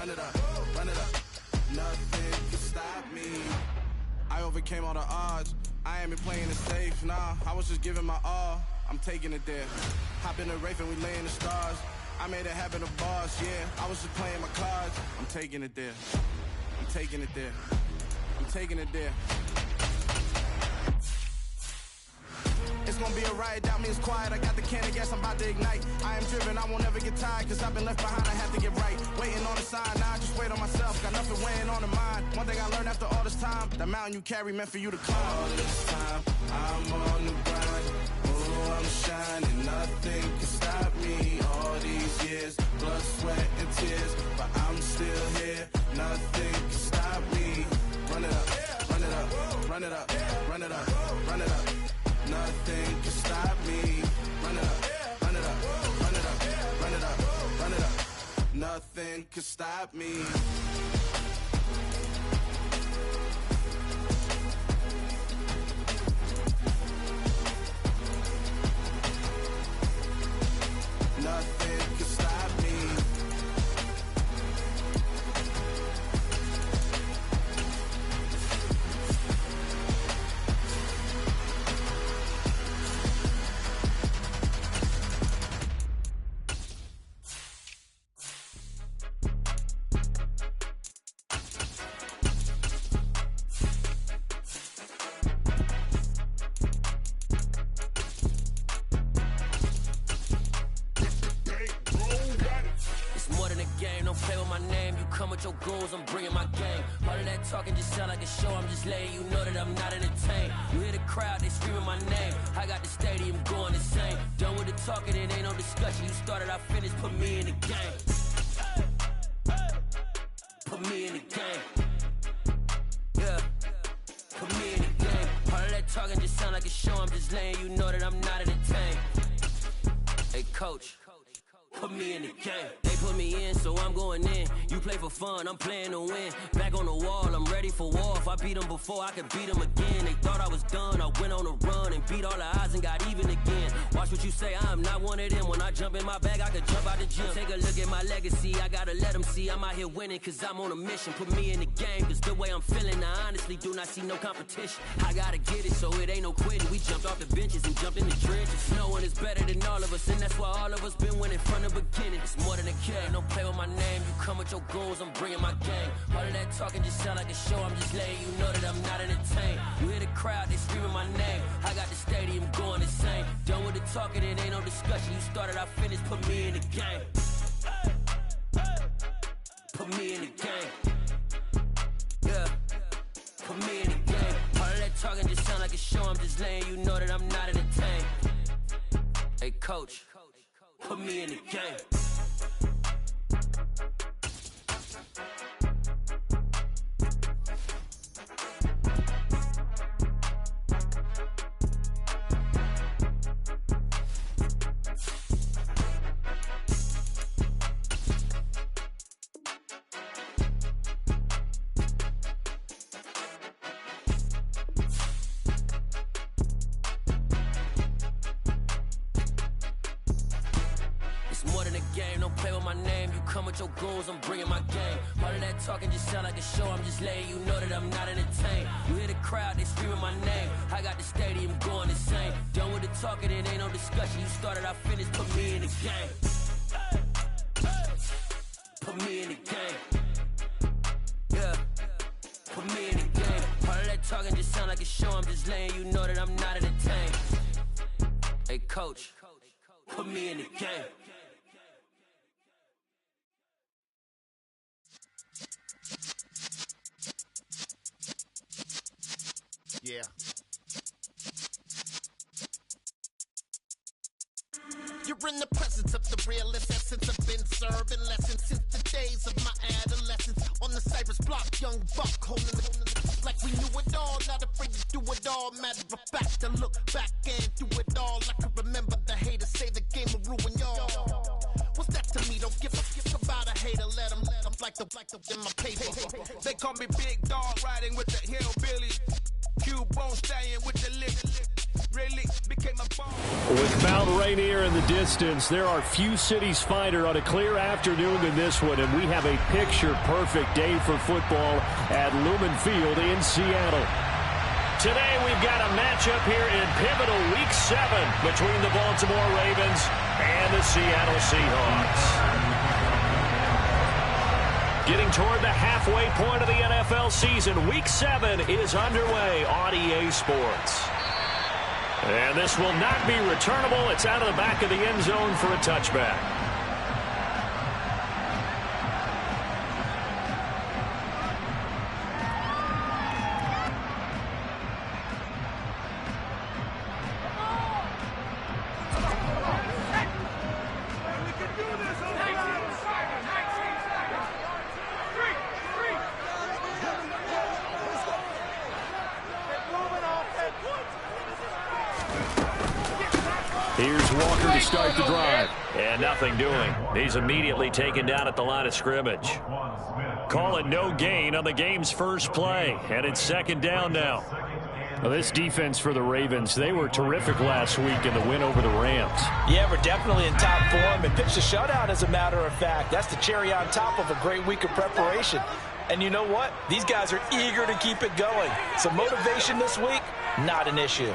run it up, run it up. Nothing can stop me. I overcame all the odds. I ain't been playing it safe, nah. I was just giving my all. I'm taking it there. Hop in the Wraith and we lay in the stars. I made it happen, the boss, yeah. I was just playing my cards. I'm taking it there. I'm taking it there. I'm taking it there. It's gonna be a riot, doubt me, it's quiet. I got the can of gas, I'm about to ignite. I am driven, I won't ever get tired, cause I've been left behind, I have to get right. Waiting on the sign, now I just wait on myself. Got nothing weighing on the mind. One thing I learned after all this time, the mountain you carry meant for you to climb. All this time, I'm on the grind. Oh, I'm shining, nothing can stop me. All these years, blood, sweat, and tears, but I'm still here. Nothing can stop me. Run it up, run it up, run it up, run it up, run it up. Nothing can stop me. Run it up, run it up, run it up, run it up, run it up. Nothing can stop me. Nothing can stop me. Your goals, I'm bringing my game. All of that talking just sound like a show. I'm just letting you know that I'm not entertained. You hear the crowd, they screaming my name. I got the stadium going insane. Done with the talking, it ain't no discussion. You started, I finished, put me in the game. Put me in the game. Yeah, put me in the game. All of that talking just sound like a show. I'm just letting you know that I'm not entertained. Hey, coach, put me in the game. They put me in, so I'm going in. You play for fun, I'm playing to win. Back on the wall, I'm ready for war. If I beat them before, I could beat them again. They thought I was done, I went on a run and beat all the odds and got even again. Watch what you say, I'm not one of them. When I jump in my bag, I could jump out the gym. Take a look at my legacy, I gotta let them see I'm out here winning, cause I'm on a mission. Put me in the game, cause the way I'm feeling, I honestly do not see no competition. I gotta get it, so it ain't no quitting. We jumped off the benches and jumped in the trenches. No one is better than all of us, and that's why all of us been winning from the beginning. It's more than a kill, don't play with my name. You come with your goals, I'm bringing my game. All of that talking just sound like a show. I'm just letting you know that I'm not entertained. You hear the crowd, they screaming my name. I got the stadium going insane. Done with the talking, it ain't no discussion. You started, I finished, put me in the game. Put me in the game. Yeah, put me in the game. All of that talking just sound like a show. I'm just letting you know that I'm not entertained. Hey, coach, put me in the game. Your goals, I'm bringing my game. All of that talking just sound like a show. I'm just letting you know that I'm not entertained. You hear the crowd, they screaming my name. I got the stadium going insane. Done with the talking, it ain't no discussion. You started, I finished, put me in the game. Put me in the game. Yeah, put me in the game. All of that talking just sound like a show. I'm just letting you know that I'm not entertained. Hey, coach, put me in the game. Yeah. You're in the presence of the realest essence. I've been serving lessons since the days of my adolescence. On the Cypress block, young buck holding it like we knew it all. Not afraid to do it all. Matter of fact, to look back and do it all. I can remember the haters say the game will ruin y'all. What's that to me? Don't give a fuck about a hater. Let them like the in my paper. They call me Big Dog, riding with the hillbillies. Cube bone stallion with the lick. With Mount Rainier in the distance, there are few cities finer on a clear afternoon than this one, and we have a picture-perfect day for football at Lumen Field in Seattle. Today we've got a matchup here in pivotal Week 7 between the Baltimore Ravens and the Seattle Seahawks. Getting toward the halfway point of the NFL season, Week 7 is underway on EA Sports. And this will not be returnable. It's out of the back of the end zone for a touchback. Here's Walker to start the drive. And nothing doing. He's immediately taken down at the line of scrimmage. Call it no gain on the game's first play. And it's second down now. Well, this defense for the Ravens, they were terrific last week in the win over the Rams. Yeah, we're definitely in top form and pitched a shutout, as a matter of fact. That's the cherry on top of a great week of preparation. And you know what? These guys are eager to keep it going. So motivation this week, not an issue.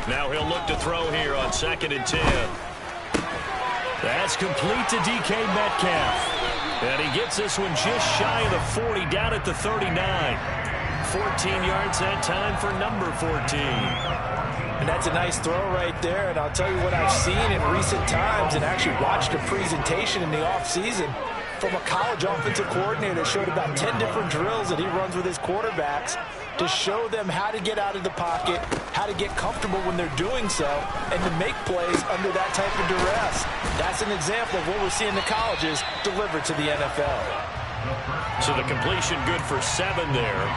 Now he'll look to throw here on 2nd and 10. That's complete to DK Metcalf. And he gets this one just shy of the 40, down at the 39. 14 yards that time for number 14. And that's a nice throw right there. And I'll tell you what I've seen in recent times and actually watched a presentation in the offseason from a college offensive coordinator that showed about 10 different drills that he runs with his quarterbacks to show them how to get out of the pocket, how to get comfortable when they're doing so, and to make plays under that type of duress. That's an example of what we're seeing the colleges deliver to the NFL. So the completion good for 7 there,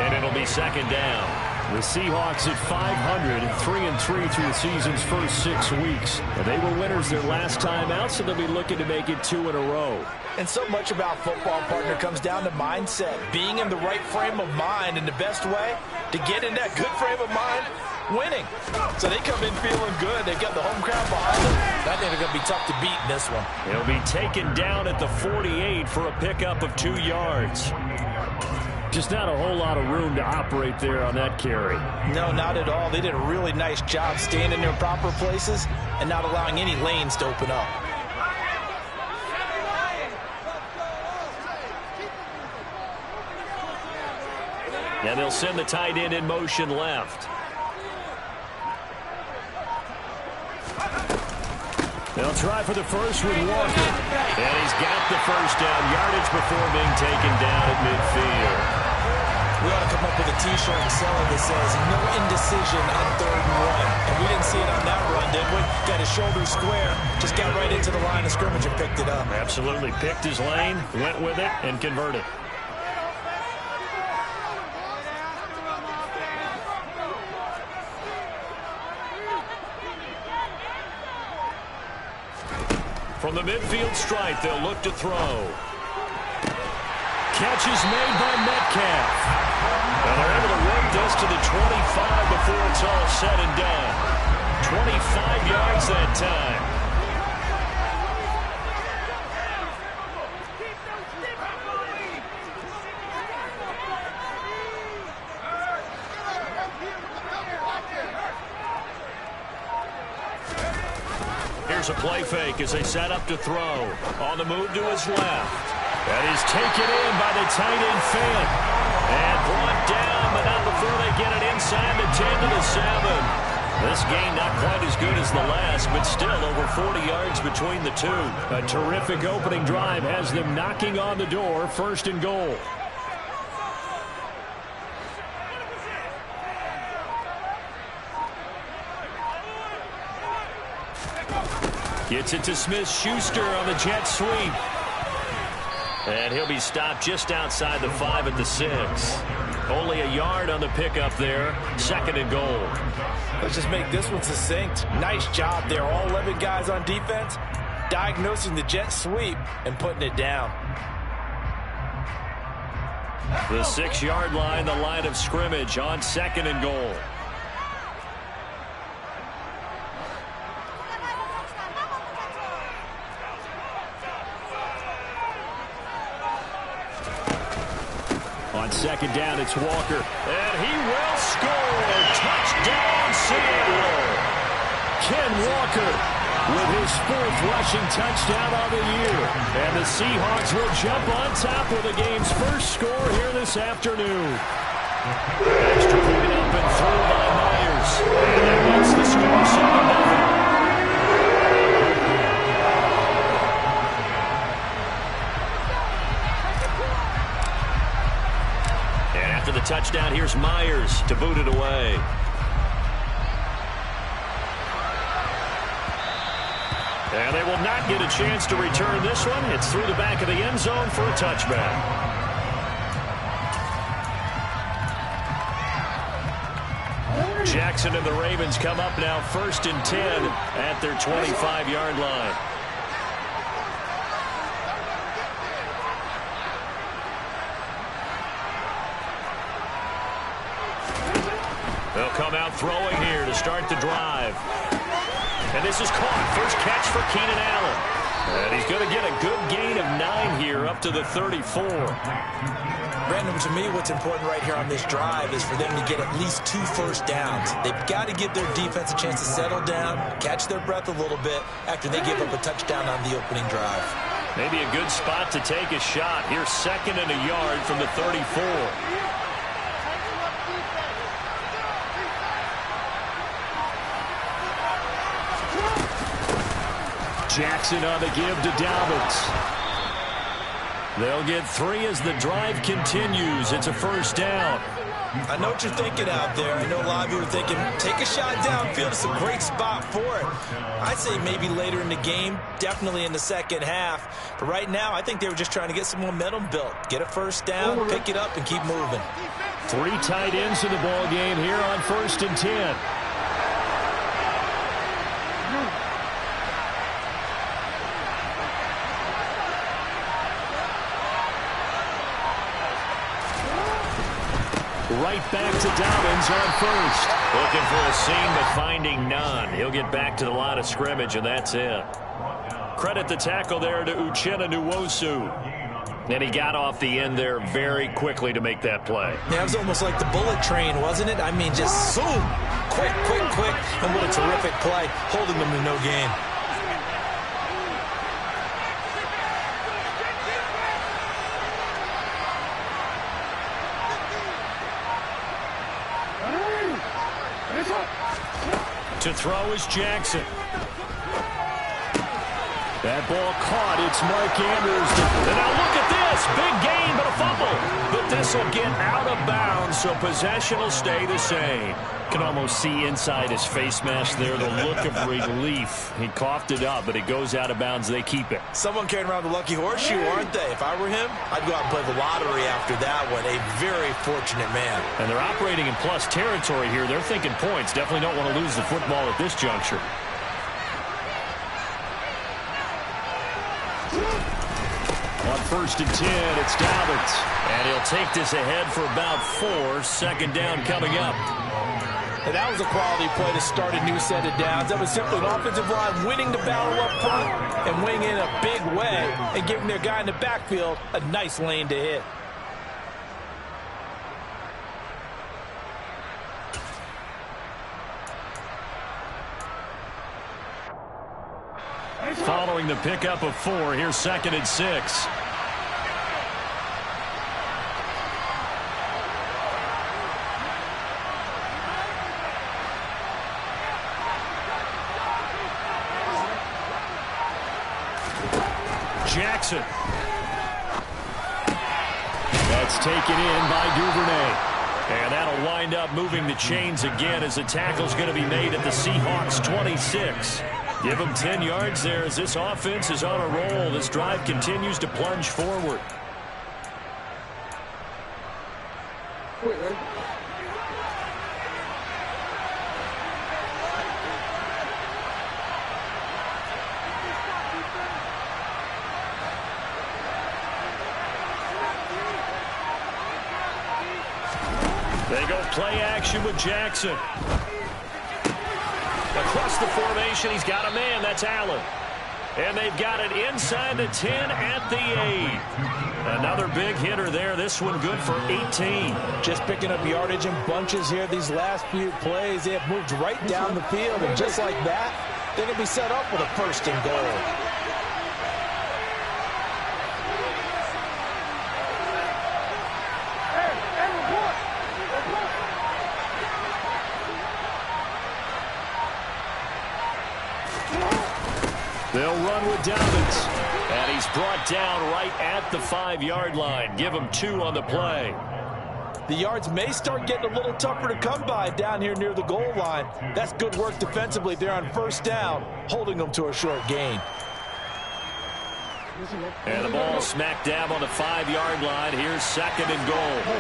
and it'll be second down. The Seahawks at 500, 3-3 through the season's first 6 weeks. And they were winners their last time out, so they'll be looking to make it 2 in a row. And so much about football, partner, comes down to mindset. Being in the right frame of mind, and the best way to get in that good frame of mind, winning. So they come in feeling good. They've got the home crowd behind them. I think they're going to be tough to beat in this one. He'll be taken down at the 48 for a pickup of 2 yards. Just not a whole lot of room to operate there on that carry. No, not at all. They did a really nice job staying in their proper places and not allowing any lanes to open up. And they'll send the tight end in motion left. They'll try for the first with Walker. And he's got the first down, yardage before being taken down at midfield. We ought to come up with a T-shirt and sell it that says, no indecision on 3rd and 1. And we didn't see it on that run, did we? Got his shoulder square, just got right into the line of scrimmage and picked it up. Absolutely. Picked his lane, went with it, and converted. From the midfield stripe, they'll look to throw. Catch is made by Metcalf. And they're able to work this to the 25 before it's all said and done. 25 yards that time. Here's a play fake as they set up to throw. On the move to his left. That is taken in by the tight end Fant. And brought down, but not before they get it inside the 10 to the 7. This game not quite as good as the last, but still over 40 yards between the two. A terrific opening drive has them knocking on the door, 1st and goal. Gets it to Smith-Schuster on the jet sweep. And he'll be stopped just outside the 5 at the 6. Only a yard on the pickup there. 2nd and goal. Let's just make this one succinct. Nice job there. All 11 guys on defense diagnosing the jet sweep and putting it down. The 6-yard line, the line of scrimmage on 2nd and goal. On 2nd down, it's Walker. And he will score. Touchdown, Seattle. Ken Walker with his 4th rushing touchdown on the year. And the Seahawks will jump on top with the game's first score here this afternoon. Extra point up and through by Myers. And that makes the score 7-0. After the touchdown, here's Myers to boot it away. And they will not get a chance to return this one. It's through the back of the end zone for a touchback. Jackson and the Ravens come up now 1st and 10 at their 25-yard line. They'll come out throwing here to start the drive. And this is caught. First catch for Keenan Allen. And he's going to get a good gain of 9 here up to the 34. Brandon, to me, what's important right here on this drive is for them to get at least 2 first downs. They've got to give their defense a chance to settle down, catch their breath a little bit after they give up a touchdown on the opening drive. Maybe a good spot to take a shot. Here's 2nd and a yard from the 34. Jackson on the give to Dobbins. They'll get 3 as the drive continues. It's a first down. I know what you're thinking out there. I know a lot of you are thinking, take a shot downfield. It's a great spot for it. I'd say maybe later in the game, definitely in the second half. But right now, I think they were just trying to get some momentum built. Get a first down, pick it up, and keep moving. 3 tight ends in the ball game here on 1st and 10. Right back to Dobbins on 1st. Looking for a seam, but finding none. He'll get back to the line of scrimmage, and that's it. Credit the tackle there to Uchenna Nwosu. And he got off the end there very quickly to make that play. Yeah, it was almost like the bullet train, wasn't it? I mean, just zoom. Quick, quick, quick. And what a terrific play, holding them to no gain. To throw is Jackson. That ball caught. It's Mark Andrews. And now look at this. Big gain, but a fumble. But this will get out of bounds, so possession will stay the same. Can almost see inside his face mask there the look of relief. He coughed it up, but it goes out of bounds. They keep it. Someone carrying around the lucky horseshoe, aren't they? If I were him, I'd go out and play the lottery after that one. A very fortunate man. And they're operating in plus territory here. They're thinking points. Definitely don't want to lose the football at this juncture. On 1st and 10, it's Dobbins. And he'll take this ahead for about 4. 2nd down coming up. And that was a quality play to start a new set of downs. That was simply an offensive line winning the battle up front and winning in a big way and giving their guy in the backfield a nice lane to hit. Following the pickup of 4, here's 2nd and 6. Jackson. That's taken in by Duvernay. And that'll wind up moving the chains again as the tackle's going to be made at the Seahawks 26. Give them 10 yards there as this offense is on a roll. This drive continues to plunge forward. They go play action with Jackson. Across the formation, he's got a man. That's Allen. And they've got it inside the 10 at the 8. Another big hitter there. This one good for 18. Just picking up yardage in bunches here these last few plays. They have moved right down the field, and just like that, they're going to be set up with a first and goal. They'll run with Dobbins. And he's brought down right at the 5-yard line. Give him 2 on the play. The yards may start getting a little tougher to come by down here near the goal line. That's good work defensively there on first down, holding them to a short gain. And the ball smack dab on the 5-yard line. Here's second and goal.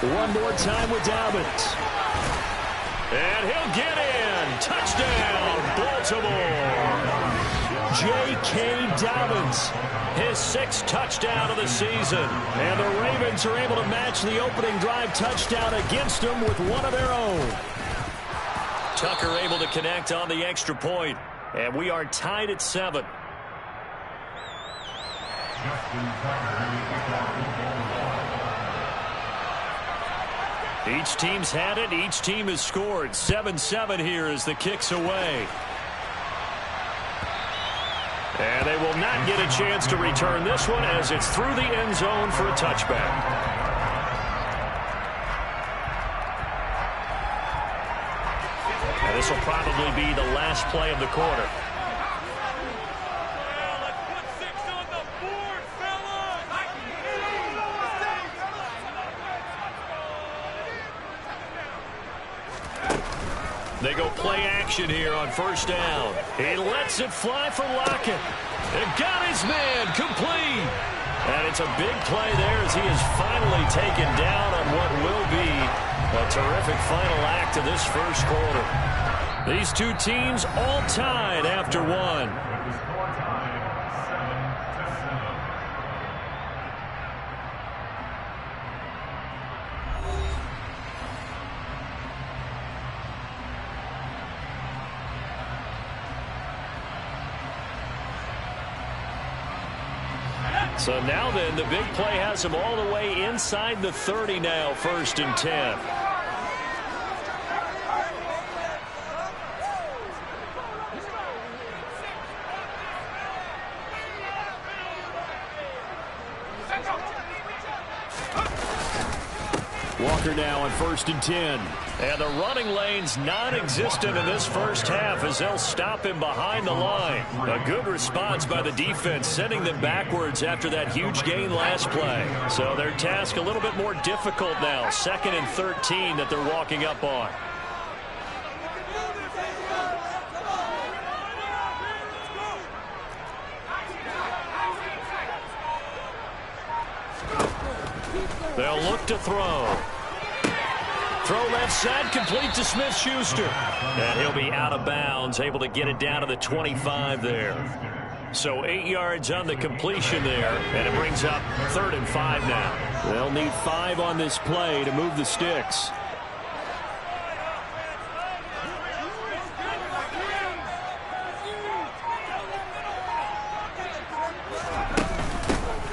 One more time with Dobbins. And he'll get in. Touchdown, Baltimore. J.K. Dobbins, his 6th touchdown of the season. And the Ravens are able to match the opening drive touchdown against them with one of their own. Tucker able to connect on the extra point. And we are tied at 7. Each team's had it. Each team has scored. 7-7 here as the kick's away. And they will not get a chance to return this one as it's through the end zone for a touchback. And this will probably be the last play of the quarter. They go play action here on first down. He lets it fly for Lockett. And got his man complete. And it's a big play there as he is finally taken down on what will be a terrific final act of this first quarter. These two teams all tied after one. So now then, the big play has him all the way inside the 30 now, 1st and 10. Walker now on 1st and 10. And the running lane's non-existent in this first half as they'll stop him behind the line. A good response by the defense, sending them backwards after that huge gain last play. So their task a little bit more difficult now. 2nd and 13 that they're walking up on. They'll look to throw. Throw left side, complete to Smith-Schuster. And he'll be out of bounds, able to get it down to the 25 there. So 8 yards on the completion there, and it brings up 3rd and 5 now. They'll need 5 on this play to move the sticks.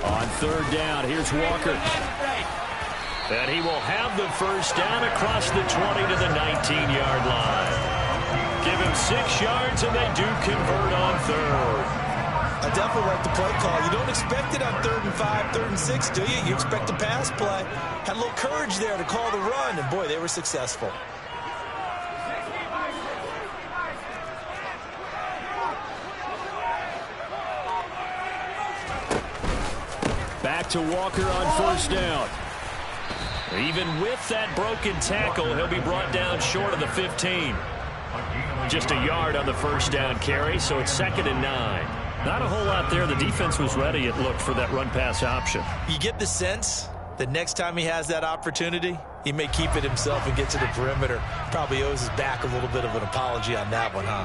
On 3rd down, here's Walker. And he will have the first down across the 20 to the 19-yard line. Give him 6 yards, and they do convert on 3rd. I definitely like the play call. You don't expect it on 3rd and 5, 3rd and 6, do you? You expect a pass play. Had a little courage there to call the run, and boy, they were successful. Back to Walker on 1st down. Even with that broken tackle, he'll be brought down short of the 15. Just a yard on the first down carry, so it's 2nd and 9. Not a whole lot there. The defense was ready, it looked, for that run-pass option. You get the sense that next time he has that opportunity, he may keep it himself and get to the perimeter. Probably owes his back a little bit of an apology on that one, huh?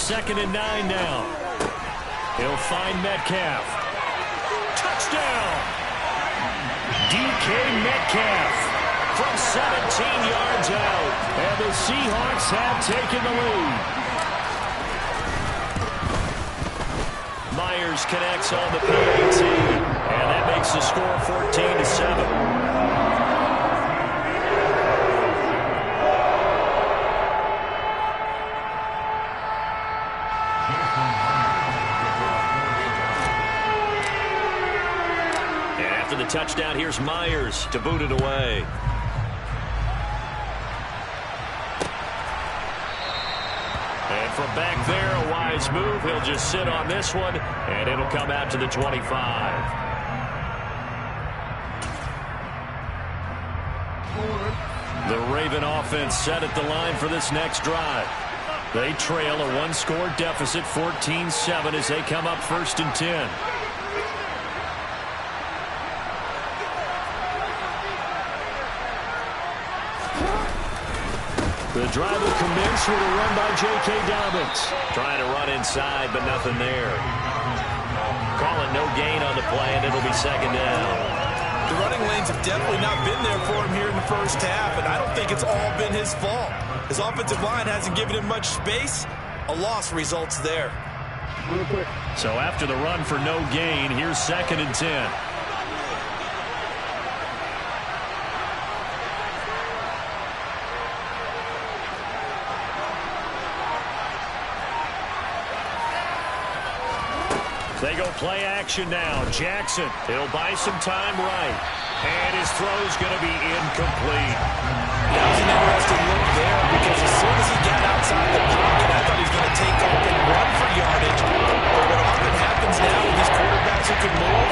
2nd and 9 now. He'll find Metcalf. Touchdown! DK Metcalf from 17 yards out. And the Seahawks have taken the lead. Myers connects on the PAT. And that makes the score 14-7. The touchdown, here's Myers to boot it away. And from back there, a wise move. He'll just sit on this one, and it'll come out to the 25. The Raven offense set at the line for this next drive. They trail a one-score deficit, 14-7, as they come up 1st and 10. The drive will commence with a run by J.K. Dobbins. Trying to run inside, but nothing there. Calling no gain on the play, and it'll be 2nd down. The running lanes have definitely not been there for him here in the first half, and I don't think it's all been his fault. His offensive line hasn't given him much space. A loss results there. So after the run for no gain, here's 2nd and 10. They go play action now. Jackson, he'll buy some time right. And his throw's going to be incomplete. That was an interesting look there because as soon as he got outside the pocket, I thought he was going to take off and run for yardage. But what often happens now with these quarterbacks who can move,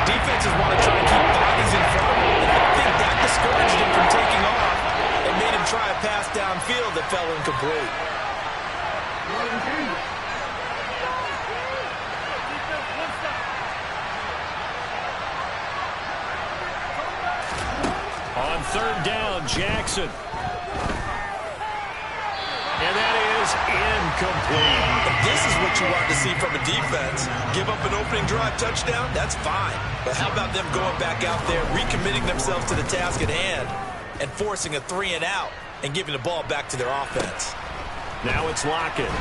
defenses want to try and keep bodies in front of him. And I think that discouraged him from taking off and made him try a pass downfield that fell incomplete. On 3rd down, Jackson. And that is incomplete. This is what you want to see from a defense. Give up an opening drive touchdown, that's fine. But how about them going back out there, recommitting themselves to the task at hand, and forcing a 3-and-out and giving the ball back to their offense. Now it's Lockett.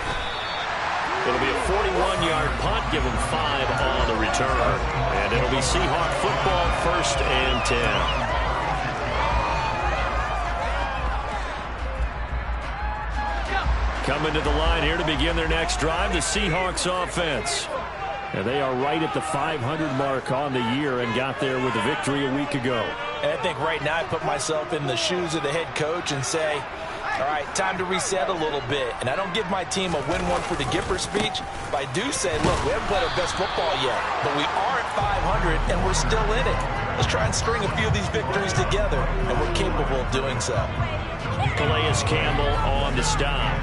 It'll be a 41-yard punt, give them 5 on the return. And it'll be Seahawk football, 1st and 10. Coming to the line here to begin their next drive, the Seahawks offense. And they are right at the 500 mark on the year and got there with a victory a week ago. And I think right now I put myself in the shoes of the head coach and say, all right, time to reset a little bit. And I don't give my team a win one for the Gipper speech, but I do say, look, we haven't played our best football yet, but we are at 500 and we're still in it. Let's try and string a few of these victories together, and we're capable of doing so. Calais Campbell on the stop.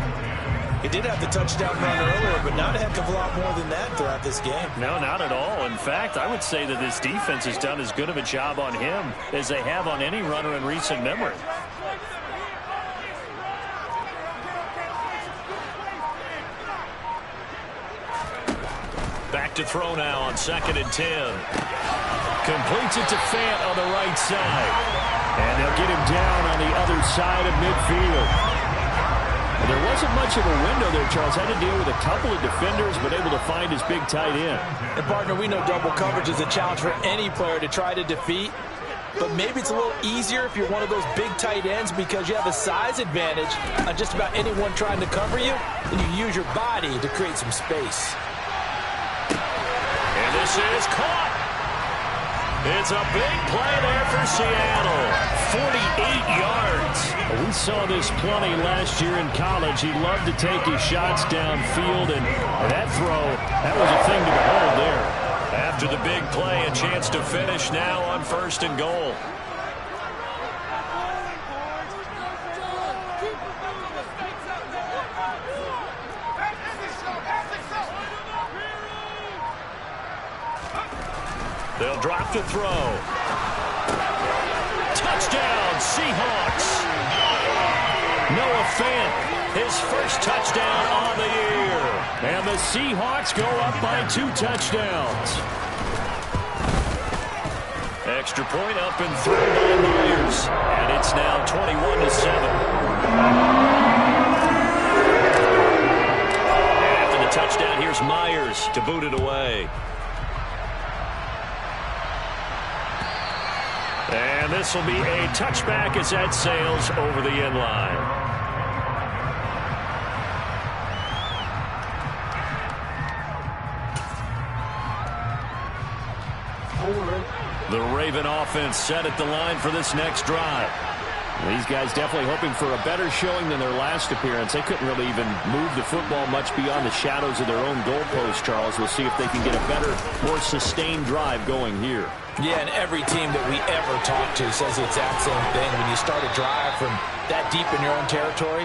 He did have the touchdown run earlier, but not a heck of a lot more than that throughout this game. No, not at all. In fact, I would say that this defense has done as good of a job on him as they have on any runner in recent memory. Back to throw now on 2nd and 10. Completes it to Fant on the right side. And they'll get him down on the other side of midfield. There wasn't much of a window there, Charles. Had to deal with a couple of defenders, but able to find his big tight end. And, partner, we know double coverage is a challenge for any player to try to defeat. But maybe it's a little easier if you're one of those big tight ends because you have a size advantage on just about anyone trying to cover you, and you use your body to create some space. And this is caught. It's a big play there for Seattle. 48 yards. We saw this plenty last year in college. He loved to take his shots downfield, and that throw, that was a thing to behold there. After the big play, a chance to finish now on 1st and goal. They'll drop to throw. Touchdown, Seahawks. Noah Fant, his first touchdown on the year. And the Seahawks go up by 2 touchdowns. Extra point up and through by Myers. And it's now 21-7. After the touchdown, here's Myers to boot it away. And this will be a touchback as that sails over the end line. The Raven offense set at the line for this next drive. These guys definitely hoping for a better showing than their last appearance. They couldn't really even move the football much beyond the shadows of their own goalpost, Charles. We'll see if they can get a better, more sustained drive going here. Yeah, and every team that we ever talk to says the exact same thing. When you start a drive from that deep in your own territory,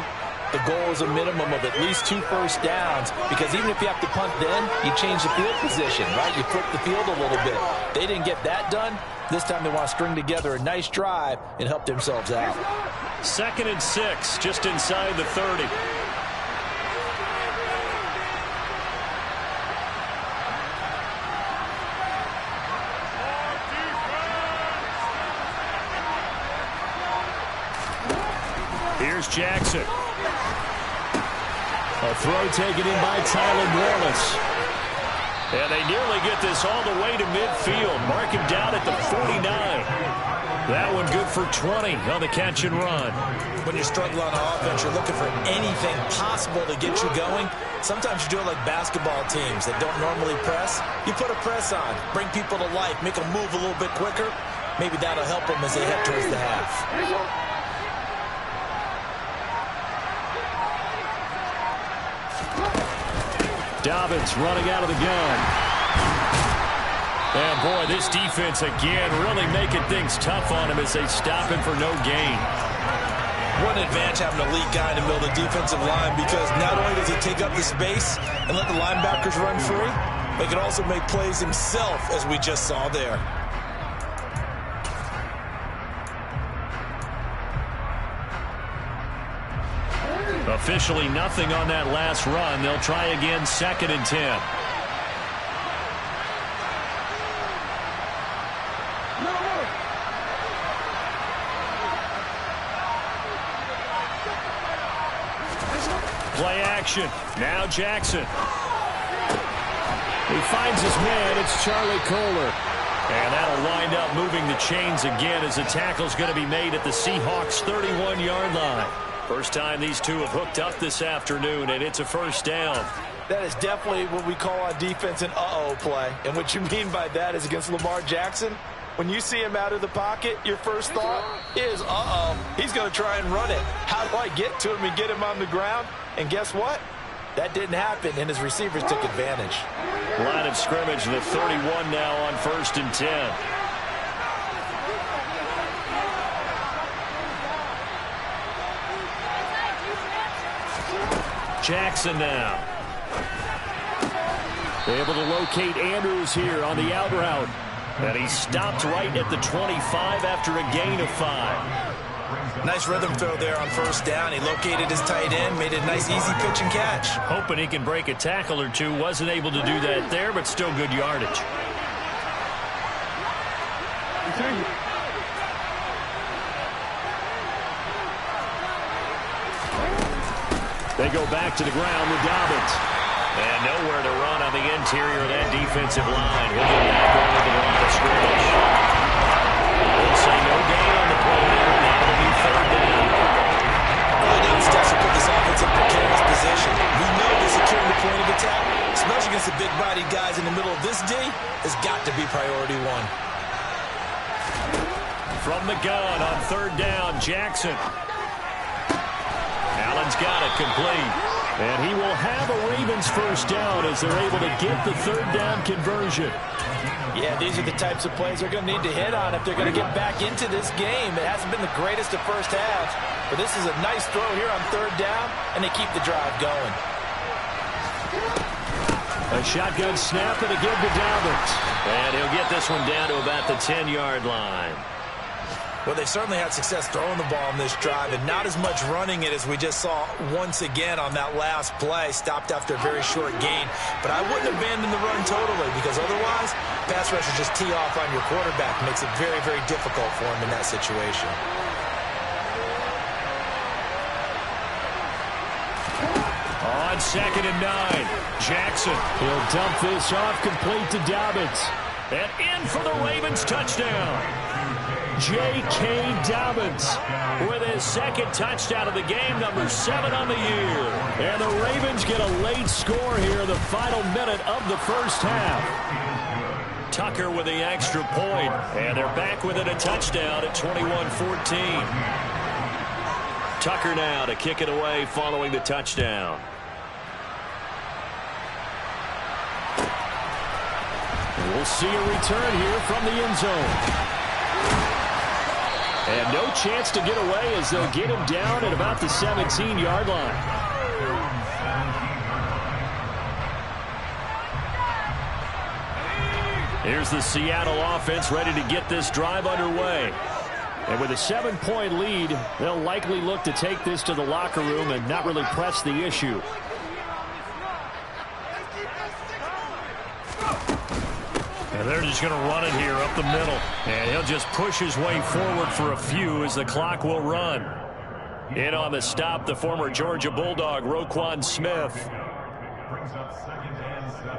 the goal is a minimum of at least 2 first downs, because even if you have to punt then, you change the field position, right? You flip the field a little bit. They didn't get that done. This time they want to string together a nice drive and help themselves out. 2nd and 6, just inside the 30. Here's Jackson. A throw taken in by Tyler Wallace. And they nearly get this all the way to midfield. Mark him down at the 49. That one good for 20 on the catch and run. When you're struggling on offense, you're looking for anything possible to get you going. Sometimes you do it like basketball teams that don't normally press. You put a press on, bring people to life, make them move a little bit quicker. Maybe that'll help them as they head towards the half. Dobbins running out of the gun. And boy, this defense again really making things tough on him as they stop him for no gain. What an advantage having a elite guy in the middle of the defensive line, because not only does he take up the space and let the linebackers run free, but he can also make plays himself, as we just saw there. Officially nothing on that last run. They'll try again, 2nd and 10. Play action. Now Jackson. He finds his man. It's Charlie Kohler. And that'll wind up moving the chains again as the tackle's going to be made at the Seahawks' 31-yard line. First time these two have hooked up this afternoon, and it's a first down. That is definitely what we call on defense an uh-oh play. And what you mean by that is against Lamar Jackson, when you see him out of the pocket, your first thought is, uh-oh, he's going to try and run it. How do I get to him and get him on the ground? And guess what? That didn't happen, and his receivers took advantage. Line of scrimmage, the 31 now on 1st and 10. Jackson now. Able to locate Andrews here on the out route. And he stopped right at the 25 after a gain of 5. Nice rhythm throw there on 1st down. He located his tight end, made a nice easy pitch and catch. Hoping he can break a tackle or two. Wasn't able to do that there, but still good yardage. They go back to the ground with Dobbins. And nowhere to run on the interior of that defensive line. He'll get back over to the line of scrimmage. They'll say no gain on the play there. Now it'll be 3rd down. All he does is put this offense in precarious position. We know that securing the point of attack, especially against the big-bodied guys in the middle of this D, has got to be priority 1. From the gun on 3rd down, Jackson. Allen's got it complete. And he will have a Ravens first down as they're able to get the 3rd down conversion. Yeah, these are the types of plays they're going to need to hit on if they're going to get back into this game. It hasn't been the greatest of first halves, but this is a nice throw here on 3rd down, and they keep the drive going. A shotgun snap and a give to Dobbins. And he'll get this one down to about the 10-yard line. Well, they certainly had success throwing the ball in this drive and not as much running it as we just saw once again on that last play. Stopped after a very short gain. But I wouldn't abandon the run totally because otherwise, pass rushers just tee off on your quarterback. Makes it very, very difficult for him in that situation. On 2nd and 9, Jackson. He'll dump this off complete to Dobbins. And in for the Ravens touchdown. J.K. Dobbins with his 2nd touchdown of the game, number 7 on the year. And the Ravens get a late score here in the final minute of the first half. Tucker with the extra point, and they're back within a touchdown at 21-14. Tucker now to kick it away following the touchdown. We'll see a return here from the end zone. And no chance to get away as they'll get him down at about the 17-yard line. Here's the Seattle offense ready to get this drive underway. And with a 7-point lead, they'll likely look to take this to the locker room and not really press the issue. And they're just going to run it here up the middle. And he'll just push his way forward for a few as the clock will run. In on the stop, the former Georgia Bulldog, Roquan Smith. Brings up 2nd and 7.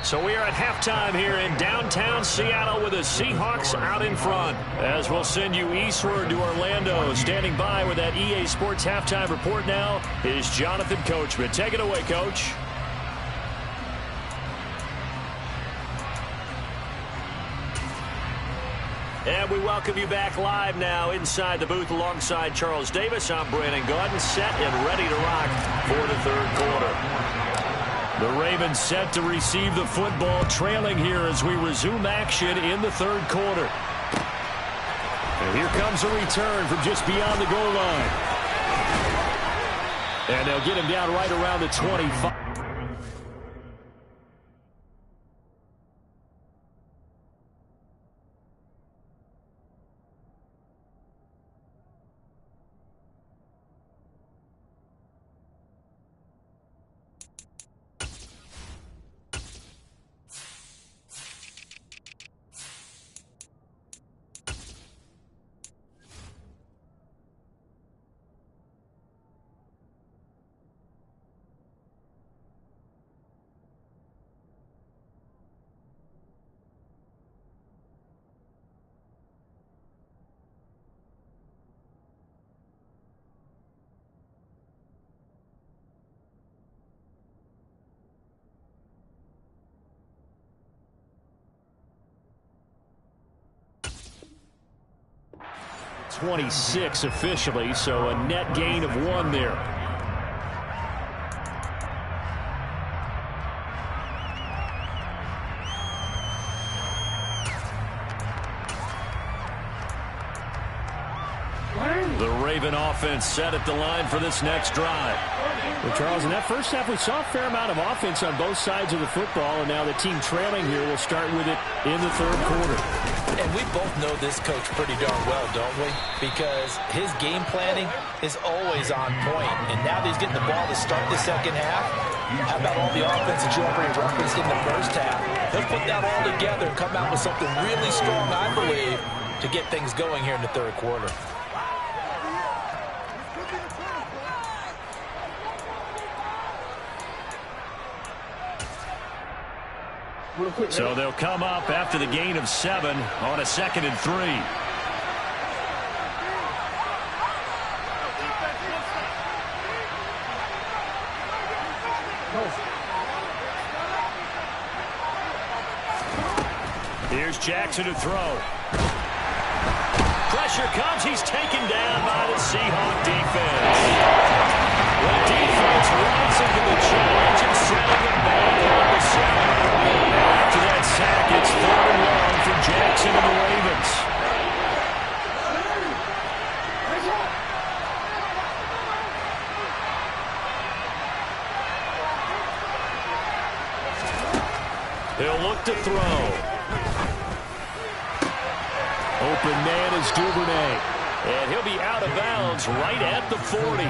So we are at halftime here in downtown Seattle with the Seahawks out in front. As we'll send you eastward to Orlando. Standing by with that EA Sports halftime report now is Jonathan Coachman. Take it away, Coach. And we welcome you back live now inside the booth alongside Charles Davis. I'm Brandon Gaudin, set and ready to rock for the third quarter. The Ravens set to receive the football, trailing here as we resume action in the third quarter. And here comes a return from just beyond the goal line. And they'll get him down right around the 25. .26 officially, so a net gain of 1 there. The Raven offense set at the line for this next drive. Well, Charles, in that first half, we saw a fair amount of offense on both sides of the football, and now the team trailing here will start with it in the third quarter. And we both know this coach pretty darn well, don't we? Because his game planning is always on point. And now that he's getting the ball to start the second half, how about all the offense that you already referenced in the first half? He'll put that all together and come out with something really strong, I believe, to get things going here in the third quarter. So they'll come up after the gain of 7 on a 2nd and 3. Here's Jackson to throw. Pressure comes. He's taken down by the Seahawk defense. The defense rising to the challenge and setting it back on the side. After that sack, it's 3rd and long for Jackson and the Ravens. open man is Duvernay. And he'll be out of bounds right at the 40.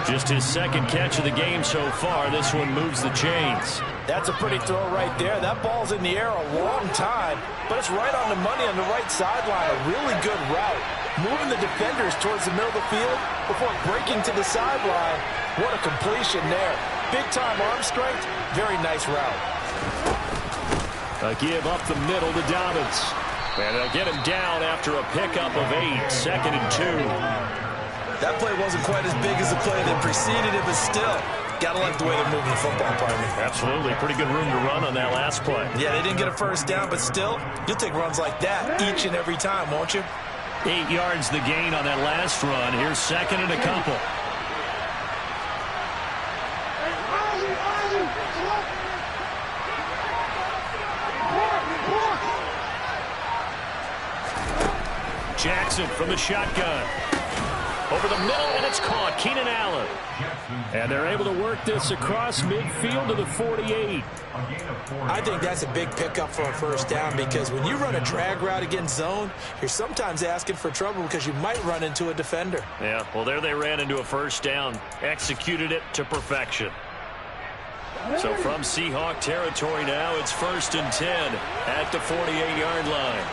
Just his second catch of the game so far. This one moves the chains. That's a pretty throw right there. That ball's in the air a long time, but it's right on the money on the right sideline. A really good route. Moving the defenders towards the middle of the field before breaking to the sideline. What a completion there. Big-time arm strength. Very nice route. A give up the middle to Dobbins. And they'll get him down after a pickup of 8, 2nd and 2. That play wasn't quite as big as the play that preceded it, but still, got to like the way they're moving the football, partner. Absolutely. Pretty good room to run on that last play. Yeah, they didn't get a first down, but still, you'll take runs like that each and every time, won't you? 8 yards the gain on that last run. Here's 2nd and a couple. Jackson from the shotgun. Over the middle, and it's caught. Keenan Allen. And they're able to work this across midfield to the 48. I think that's a big pickup for a first down because when you run a drag route against zone, you're sometimes asking for trouble because you might run into a defender. Yeah, well, there they ran into a first down. Executed it to perfection. So from Seahawk territory now, it's 1st and 10 at the 48-yard line.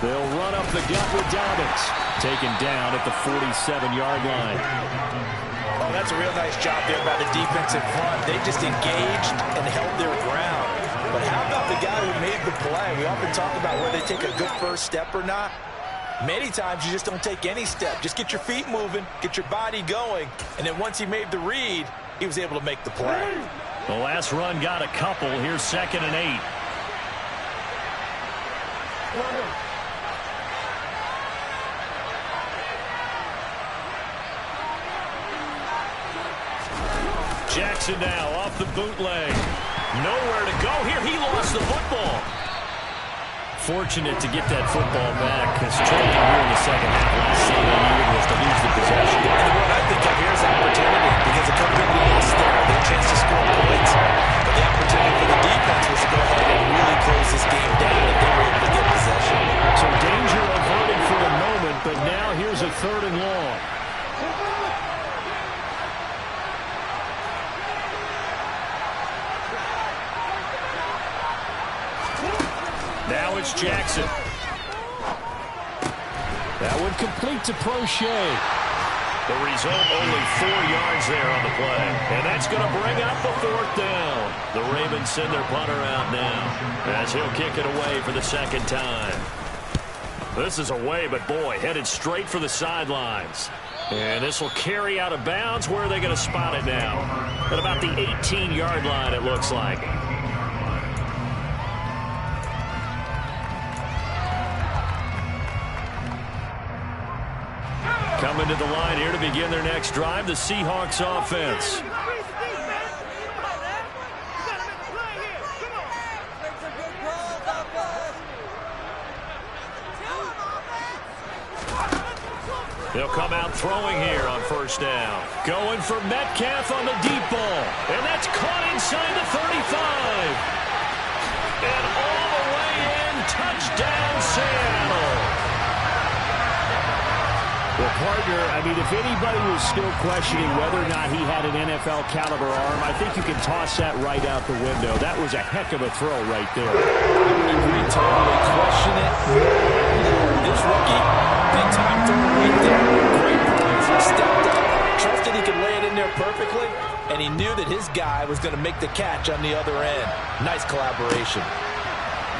They'll run up the gut with Dobbins. Taken down at the 47-yard line. Oh, that's a real nice job there by the defensive front. They just engaged and held their ground. But how about the guy who made the play? We often talk about whether they take a good first step or not. Many times you just don't take any step. Just get your feet moving, get your body going, and then once he made the read, he was able to make the play. The last run got a couple. Here's 2nd and 8. Jackson now off the bootleg. Nowhere to go here. He lost the football. Fortunate to get that football back because trading here in the second half last Sunday was to lose the possession. And what I think of here is opportunity because it could have been lost there. They had a chance to score points. But the opportunity for the defense was to go ahead and really close this game down if they were able to get possession. So danger averted for the moment, but now here's a 3rd and long. Now it's Jackson. That one complete to Prochet. The result, only 4 yards there on the play. And that's going to bring up the 4th down. The Ravens send their punter out now as he'll kick it away for the 2nd time. This is away, but boy, headed straight for the sidelines. And this will carry out of bounds. Where are they going to spot it now? At about the 18-yard line, it looks like. Coming to the line here to begin their next drive, the Seahawks offense. They'll come out throwing here on 1st down. Going for Metcalf on the deep ball. And that's caught inside the 35. And all the way in, touchdown Seattle. Well, partner, I mean, if anybody was still questioning whether or not he had an NFL caliber arm, I think you can toss that right out the window. That was a heck of a throw right there. I would agree totally. Question it. This rookie, big-time throw right there. Great points. He stepped up, trusted he could lay it in there perfectly, and he knew that his guy was going to make the catch on the other end. Nice collaboration.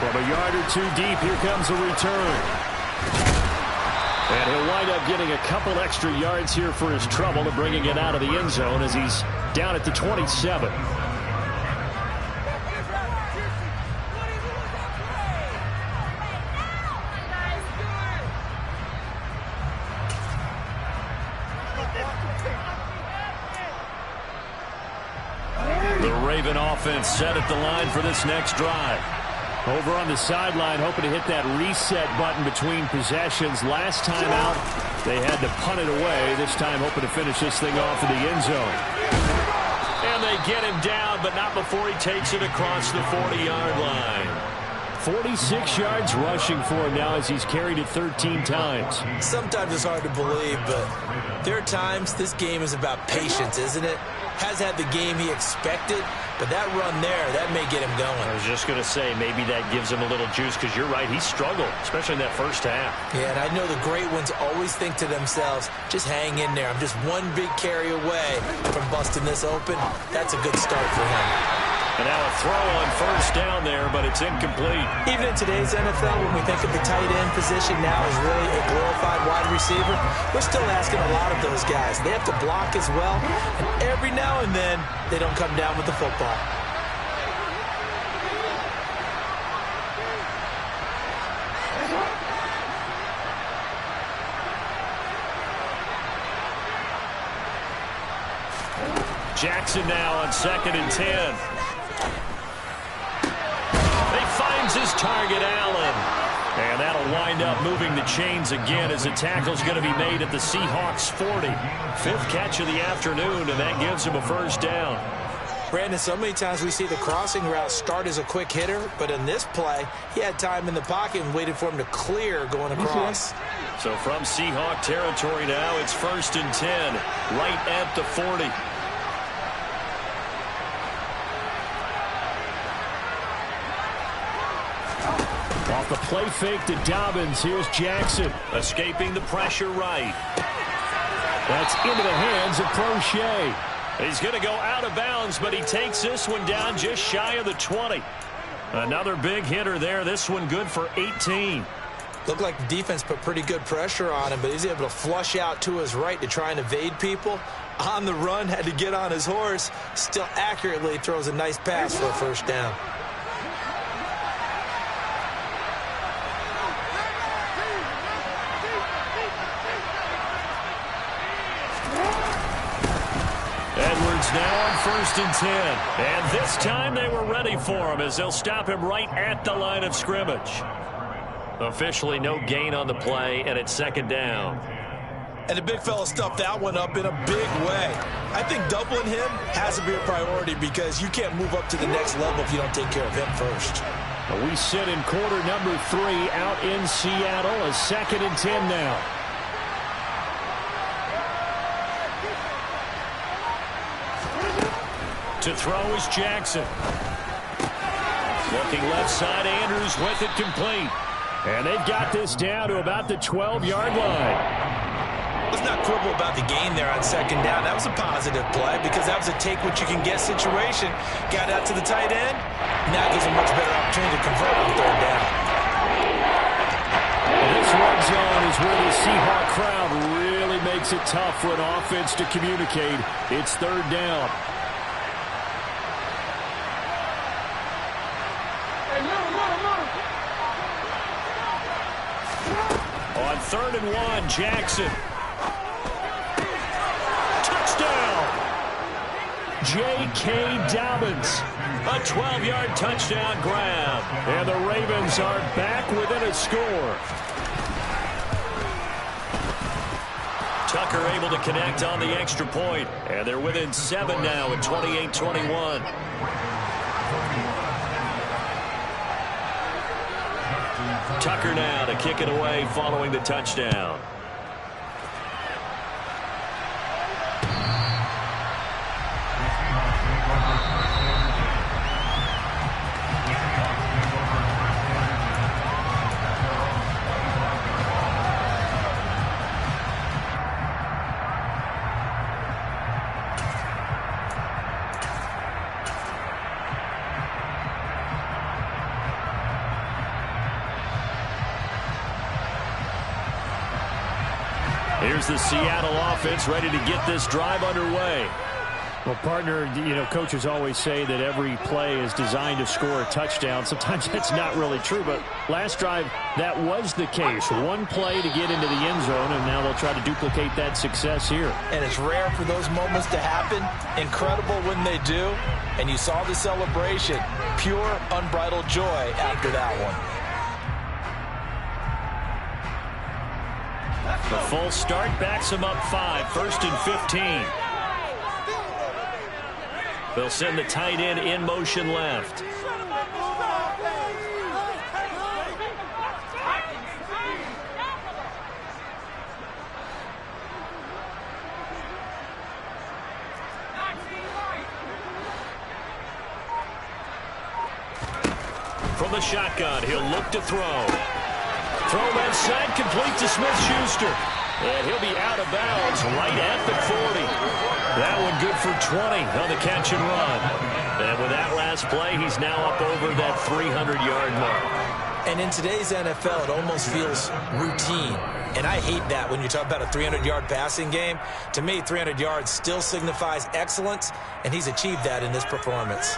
From a yard or two deep, here comes a return. And he'll wind up getting a couple extra yards here for his trouble to bringing it out of the end zone as he's down at the 27. The Raven offense set at the line for this next drive. Over on the sideline, hoping to hit that reset button between possessions. Last time out, They had to punt it away, this time hoping to finish this thing off in the end zone. And they get him down, but not before he takes it across the 40-yard line. 46 yards rushing for him now as he's carried it 13 times. Sometimes it's hard to believe, but there are times this game is about patience, isn't it? Has had the game he expected, but that run there, that may get him going. I was just going to say, maybe that gives him a little juice, because you're right, he struggled, especially in that first half. Yeah, and I know the great ones always think to themselves, just hang in there. I'm just one big carry away from busting this open. That's a good start for him. And now a throw on first down there, but it's incomplete. Even in today's NFL, when we think of the tight end position now as really a glorified wide receiver, we're still asking a lot of those guys. They have to block as well, and every now and then, they don't come down with the football. Jackson now on 2nd and 10. Finds his target, Allen. And that'll wind up moving the chains again as the tackle's going to be made at the Seahawks 40. 5th catch of the afternoon, and that gives him a first down. Brandon, so many times we see the crossing route start as a quick hitter, but in this play, he had time in the pocket and waited for him to clear going across. So from Seahawk territory now, it's 1st and 10, right at the 40. Off the play fake to Dobbins, here's Jackson. Escaping the pressure right. That's into the hands of Prochet. He's going to go out of bounds, but he takes this one down just shy of the 20. Another big hitter there, this one good for 18. Looked like the defense put pretty good pressure on him, but he's able to flush out to his right to try and evade people. On the run, had to get on his horse. Still accurately throws a nice pass for a first down. Now on 1st and 10. And this time they were ready for him as they'll stop him right at the line of scrimmage. Officially no gain on the play, and it's 2nd down. And the big fella stuffed that one up in a big way. I think doubling him has to be a priority because you can't move up to the next level if you don't take care of him first. We sit in quarter number 3 out in Seattle. A 2nd and 10 now. To throw is Jackson. Looking left side, Andrews with it complete. And they've got this down to about the 12-yard line. Let's not quibble about the gain there on 2nd down. That was a positive play because that was a take-what-you-can-get situation. Got out to the tight end. Now gives a much better opportunity to convert on 3rd down. And this red zone is where the Seahawk crowd really makes it tough for an offense to communicate. It's 3rd down. On 3rd and 1, Jackson. Touchdown! J.K. Dobbins. A 12-yard touchdown grab. And the Ravens are back within a score. Tucker able to connect on the extra point. And they're within 7 now at 28-21. Tucker now to kick it away following the touchdown. Here's the Seattle offense ready to get this drive underway. Well, partner, you know, coaches always say that every play is designed to score a touchdown. Sometimes that's not really true, but last drive, that was the case. One play to get into the end zone, and now they'll try to duplicate that success here. And it's rare for those moments to happen. Incredible when they do. And you saw the celebration. Pure, unbridled joy after that one. The full start backs him up 5, 1st and 15. They'll send the tight end in motion left. From the shotgun, he'll look to throw. Throw left side, complete to Smith-Schuster. And he'll be out of bounds right at the 40. That one good for 20 on the catch and run. And with that last play, he's now up over that 300-yard mark. And in today's NFL, it almost feels routine. And I hate that when you talk about a 300-yard passing game. To me, 300 yards still signifies excellence, and he's achieved that in this performance.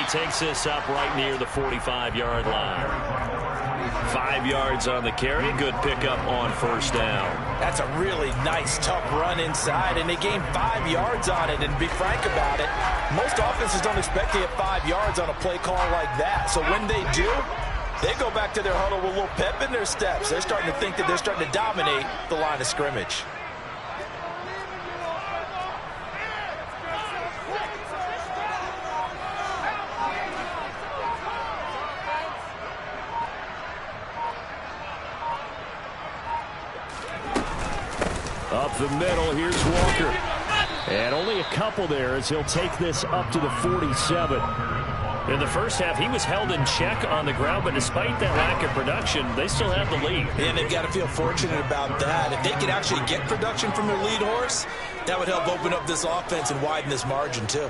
Takes this up right near the 45-yard line. 5 yards on the carry. Good pickup on first down. That's a really nice, tough run inside, and they gained 5 yards on it. And to be frank about it, most offenses don't expect to get 5 yards on a play call like that. So when they do, they go back to their huddle with a little pep in their steps. They're starting to think that they're starting to dominate the line of scrimmage. Up the middle, here's Walker. And only a couple there as he'll take this up to the 47. In the first half, he was held in check on the ground, but despite that lack of production, they still have the lead. And they've got to feel fortunate about that. If they could actually get production from their lead horse, that would help open up this offense and widen this margin too.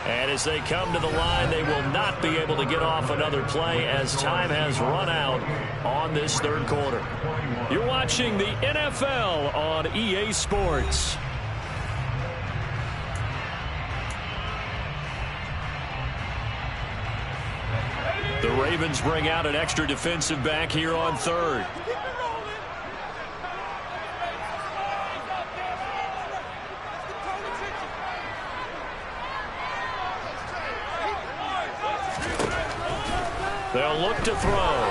And as they come to the line, they will not be able to get off another play as time has run out on this third quarter. You're watching the NFL on EA Sports. The Ravens bring out an extra defensive back here on third. They'll look to throw.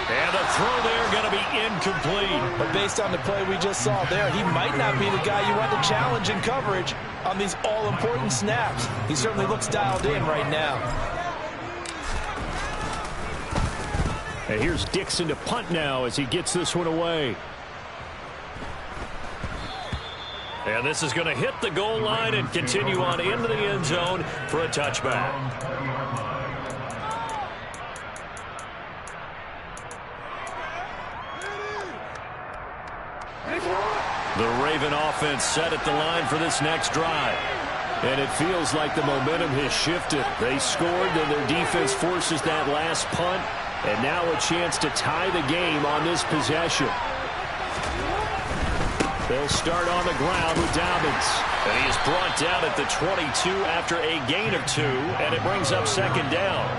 And the throw there going to be incomplete. But based on the play we just saw there, he might not be the guy you want to challenge in coverage on these all-important snaps. He certainly looks dialed in right now. And here's Dixon to punt now as he gets this one away. And this is going to hit the goal line and continue on into the end zone for a touchback. The Raven offense set at the line for this next drive. And it feels like the momentum has shifted. They scored, then their defense forces that last punt. And now a chance to tie the game on this possession. They'll start on the ground with Dobbins. And he is brought down at the 22 after a gain of 2. And it brings up second down.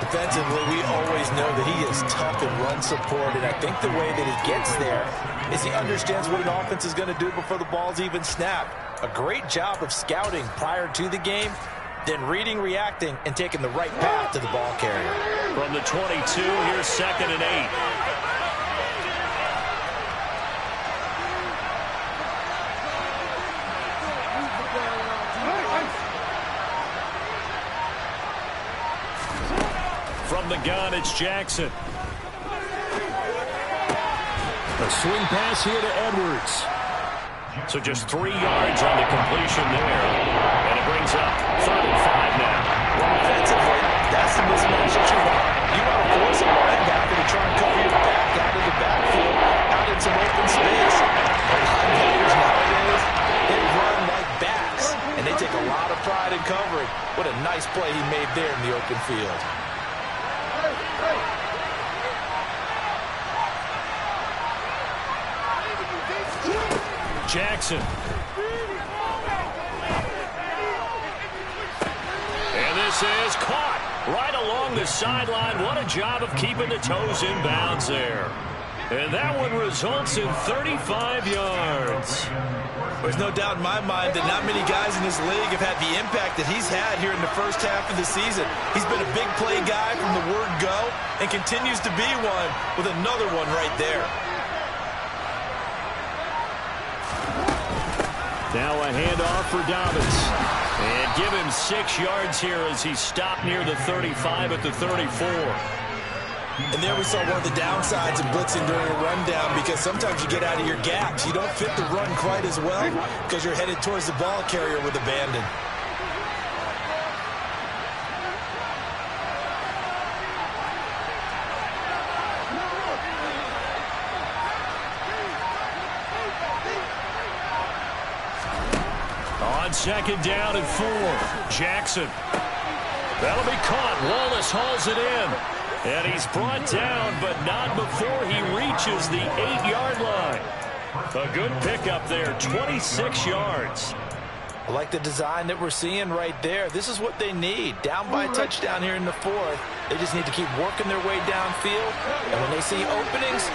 Defensively, we always know that he is tough in run support, and I think the way that he gets there is he understands what an offense is going to do before the ball's even snapped. A great job of scouting prior to the game, then reading, reacting, and taking the right path to the ball carrier. From the 22, here's 2nd and 8. From the gun, it's Jackson. A swing pass here to Edwards. So just 3 yards on the completion there. And it brings up 3rd and 5 now. Offensively, that's the mismatch that you want. You want to force a linebacker to try and cover your back out of the backfield, out in some open space. But linebackers nowadays, they run like backs, and they take a lot of pride in covering. What a nice play he made there in the open field. Jackson. And this is caught right along the sideline. What a job of keeping the toes in bounds there. And that one results in 35 yards. There's no doubt in my mind that not many guys in this league have had the impact that he's had here in the first half of the season. He's been a big play guy from the word go and continues to be one with another one right there. Now a handoff for Dobbins. And give him 6 yards here as he stopped near the 35 at the 34. And there we saw one of the downsides of blitzing during a rundown, because sometimes you get out of your gaps. You don't fit the run quite as well because you're headed towards the ball carrier with abandon. On second down and 4, Jackson. That'll be caught. Wallace hauls it in. And he's brought down, but not before he reaches the 8-yard line. A good pickup there, 26 yards. I like the design that we're seeing right there. This is what they need. Down by a touchdown here in the 4th. They just need to keep working their way downfield. And when they see openings,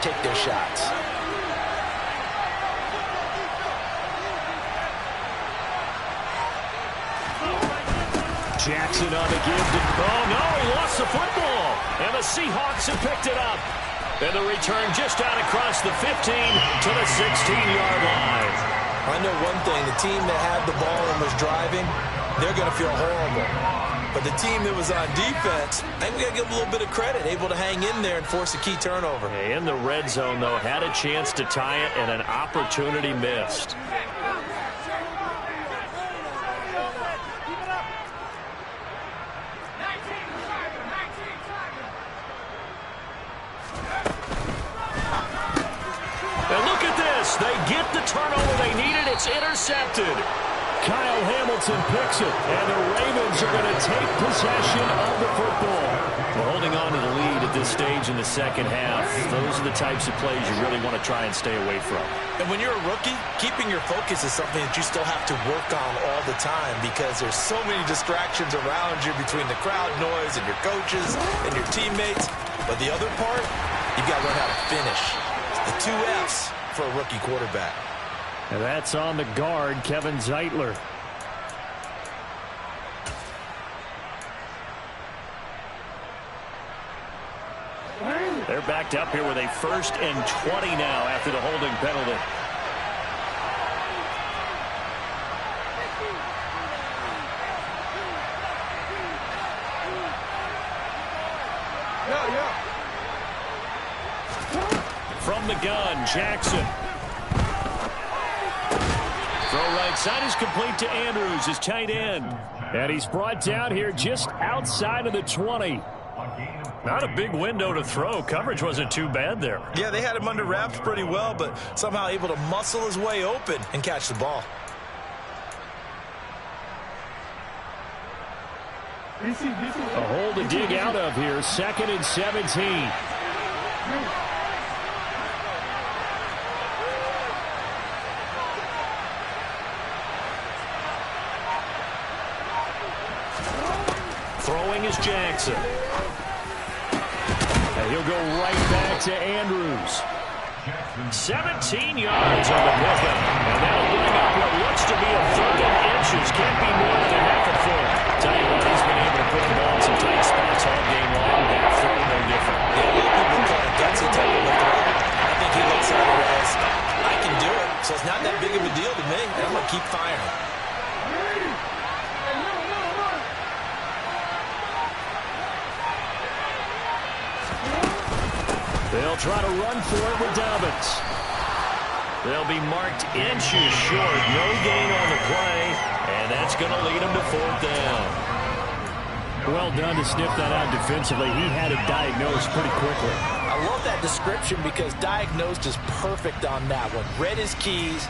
take their shots. Jackson on the give. Oh, no, he lost the football. And the Seahawks have picked it up. And the return just out across the 15 to the 16-yard line. I know one thing. The team that had the ball and was driving, they're going to feel horrible. But the team that was on defense, I think we got to give them a little bit of credit, able to hang in there and force a key turnover. In the red zone, though, had a chance to tie it and an opportunity missed. They get the turnover they needed. It's intercepted. Kyle Hamilton picks it, and the Ravens are going to take possession of the football. We're holding on to the lead at this stage in the second half. Those are the types of plays you really want to try and stay away from. And when you're a rookie, keeping your focus is something that you still have to work on all the time, because there's so many distractions around you between the crowd noise and your coaches and your teammates. But the other part, you've got to learn how to finish. It's the 2 F's for a rookie quarterback. And that's on the guard, Kevin Zeitler. They're backed up here with a 1st and 20 now after the holding penalty. From the gun, Jackson. Throw right side is complete to Andrews, his tight end. And he's brought down here just outside of the 20. Not a big window to throw. Coverage wasn't too bad there. Yeah, they had him under wraps pretty well, but somehow able to muscle his way open and catch the ball. A hole to dig out of here. 2nd and 17. Throwing is Jackson. And he'll go right back to Andrews. 17 yards on the pickup. And that'll bring up what looks to be a 3rd and inches. Can't be more than a half a foot. Tell you what, he's been able to put the ball in some tight spots all game long. That throw no different. Yeah, a lot of people call it gutsy type of a throw. I think he looks at it as, I can do it, so it's not that big of a deal to me, and I'm going to keep firing. They'll try to run for it with Dobbins. They'll be marked inches short. No gain on the play, and that's going to lead them to 4th down. Well done to sniff that out defensively. He had it diagnosed pretty quickly. I love that description because diagnosed is perfect on that one. Read his keys,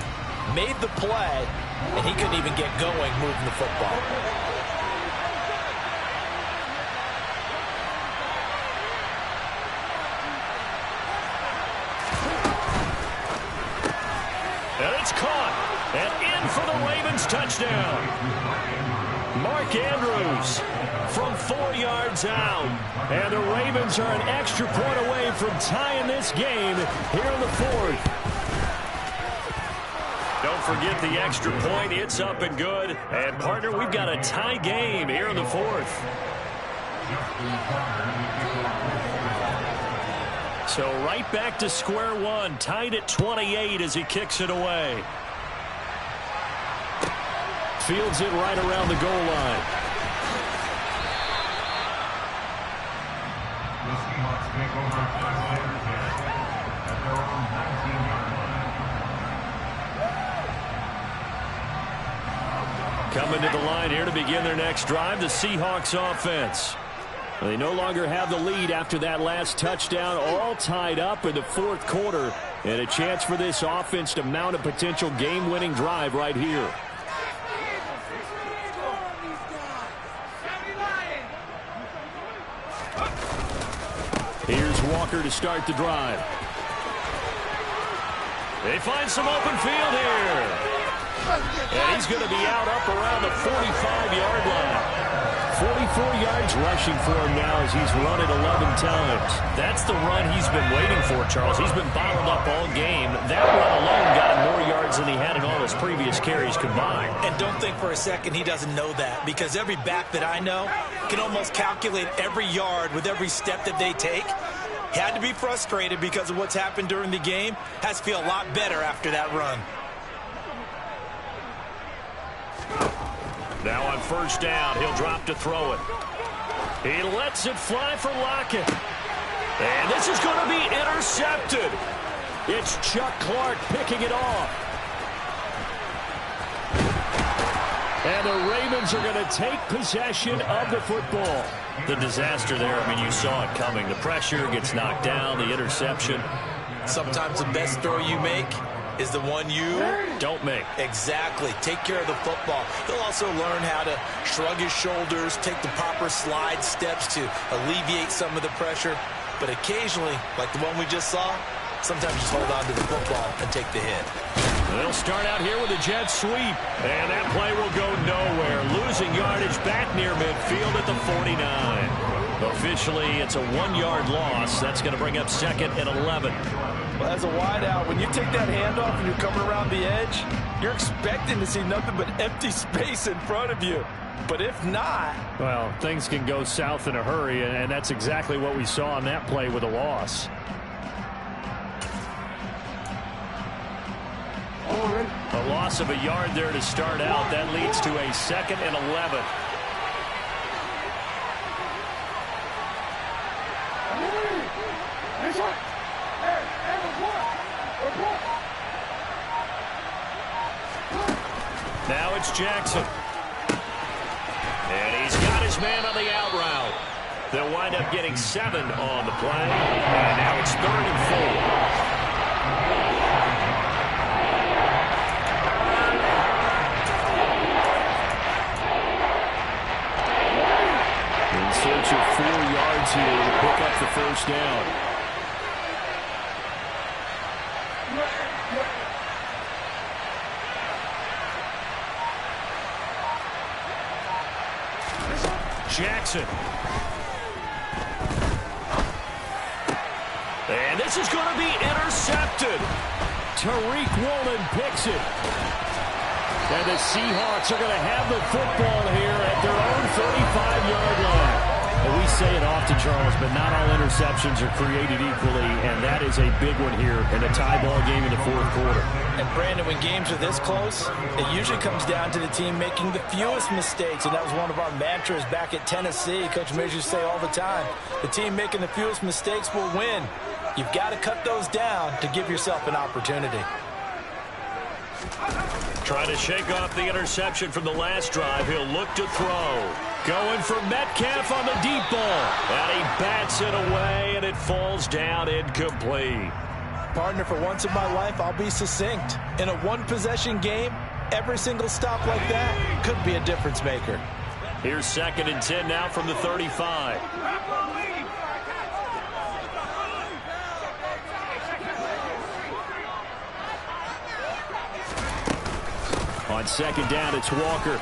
made the play, and he couldn't even get going moving the football. And it's caught. And in for the Ravens touchdown. Mark Andrews from 4 yards out. And the Ravens are an extra point away from tying this game here in the fourth. Don't forget the extra point. It's up and good. And, partner, we've got a tie game here in the fourth. So right back to square one, tied at 28 as he kicks it away. Fields it right around the goal line. Coming to the line here to begin their next drive, the Seahawks offense. They no longer have the lead after that last touchdown, all tied up in the fourth quarter, and a chance for this offense to mount a potential game-winning drive right here. Here's Walker to start the drive. They find some open field here. And he's going to be out up around the 45-yard line. 44 yards rushing for him now as he's run it 11 times. That's the run he's been waiting for, Charles. He's been bottled up all game. That run alone got him more yards than he had in all his previous carries combined. And don't think for a second he doesn't know that, because every back that I know can almost calculate every yard with every step that they take. Had to be frustrated because of what's happened during the game. Has to feel a lot better after that run. Now on first down, he'll drop to throw it. He lets it fly for Lockett. And this is going to be intercepted. It's Chuck Clark picking it off. And the Ravens are going to take possession of the football. The disaster there, I mean, you saw it coming. The pressure gets knocked down, the interception. Sometimes the best throw you make is the one you don't make. Exactly. Take care of the football. He'll also learn how to shrug his shoulders, take the proper slide steps to alleviate some of the pressure. But occasionally, like the one we just saw, sometimes just hold on to the football and take the hit. They'll start out here with a jet sweep. And that play will go nowhere. Losing yardage back near midfield at the 49. Officially, it's a 1-yard loss. That's going to bring up second and 11. Well, as a wideout, when you take that handoff and you're coming around the edge, you're expecting to see nothing but empty space in front of you. But if not, well, things can go south in a hurry, and that's exactly what we saw on that play with a loss. A loss of a yard there to start out. That leads to a second and 11. Now it's Jackson. And he's got his man on the out route. They'll wind up getting 7 on the play. And now it's 3rd and 4. In search of 4 yards here to pick up the first down. Jackson. And this is going to be intercepted. Tariq Woolen picks it. And the Seahawks are going to have the football here at their own 35-yard line. And we say it often, Charles, but not all interceptions are created equally, and that is a big one here in a tie ball game in the fourth quarter. And, Brandon, when games are this close, it usually comes down to the team making the fewest mistakes, and that was one of our mantras back at Tennessee. Coach Major used to say all the time, the team making the fewest mistakes will win. You've got to cut those down to give yourself an opportunity. Trying to shake off the interception from the last drive. He'll look to throw. Going for Metcalf on the deep ball. And he bats it away, and it falls down incomplete. Partner, for once in my life, I'll be succinct. In a one-possession game, every single stop like that could be a difference maker. Here's 2nd and 10 now from the 35. On 2nd down, it's Walker.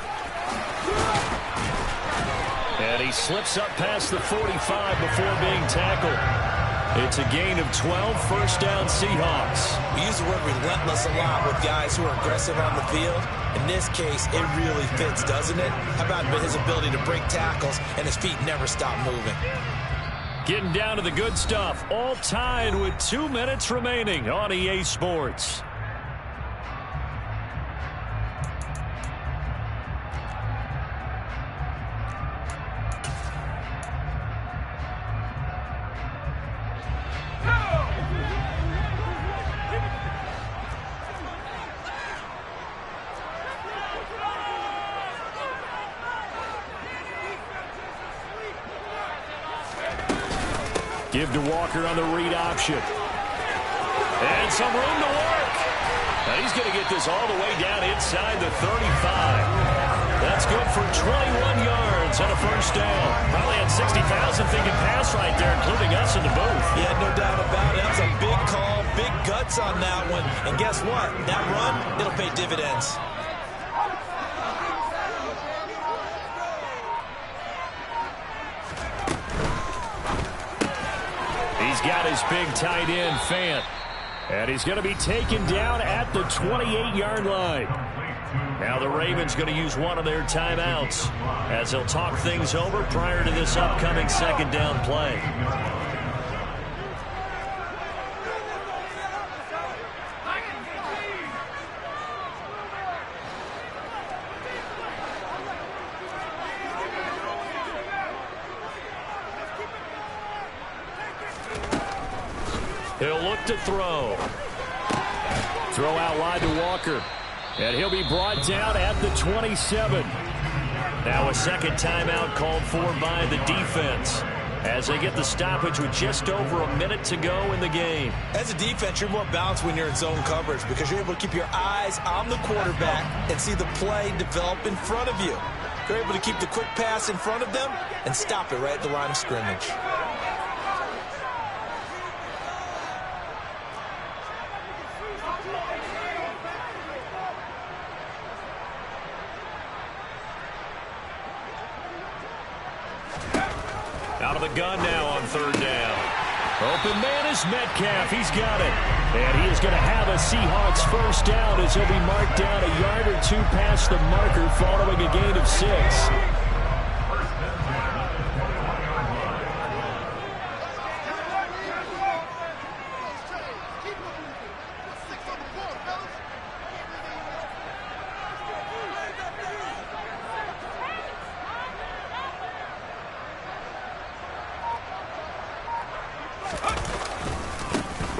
And he slips up past the 45 before being tackled. It's a gain of 12, first down Seahawks. We use the word relentless a lot with guys who are aggressive on the field. In this case, it really fits, doesn't it? How about his ability to break tackles and his feet never stop moving? Getting down to the good stuff, all tied with 2 minutes remaining on EA Sports. Give to Walker on the read option. And some room to work. Now he's going to get this all the way down inside the 35. That's good for 21 yards and a first down. Probably had 60,000 thinking pass right there, including us in the booth. Yeah, no doubt about it. That was a big call, big guts on that one. And guess what? That run, it'll pay dividends. He's got his big tight end, Fant. And he's going to be taken down at the 28-yard line. Now the Ravens going to use one of their timeouts as they'll talk things over prior to this upcoming 2nd down play. He'll look to throw. Throw out wide to Walker. And he'll be brought down at the 27. Now a 2nd timeout called for by the defense as they get the stoppage with just over a minute to go in the game. As a defense, you're more balanced when you're in zone coverage because you're able to keep your eyes on the quarterback and see the play develop in front of you. You're able to keep the quick pass in front of them and stop it right at the line of scrimmage. Out of the gun now on 3rd down. Open man is Metcalf. He's got it. And he is going to have a Seahawks first down as he'll be marked down a yard or two past the marker following a gain of 6.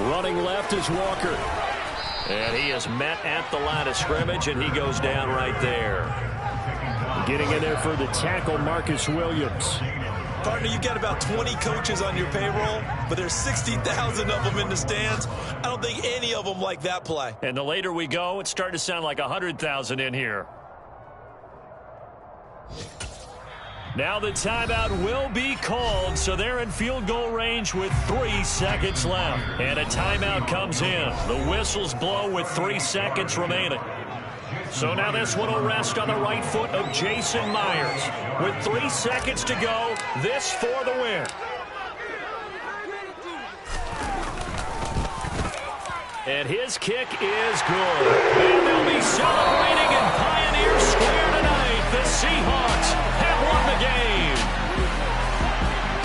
Running left is Walker. And he is met at the line of scrimmage, and he goes down right there. Getting in there for the tackle, Marcus Williams. Partner, you've got about 20 coaches on your payroll, but there's 60,000 of them in the stands. I don't think any of them like that play. And the later we go, it's starting to sound like 100,000 in here. Now the timeout will be called, so they're in field goal range with 3 seconds left. And a timeout comes in. The whistles blow with 3 seconds remaining. So now this one will rest on the right foot of Jason Myers. With 3 seconds to go, this for the win. And his kick is good. And they'll be celebrating in Pioneer Square tonight. The Seahawks have won the game.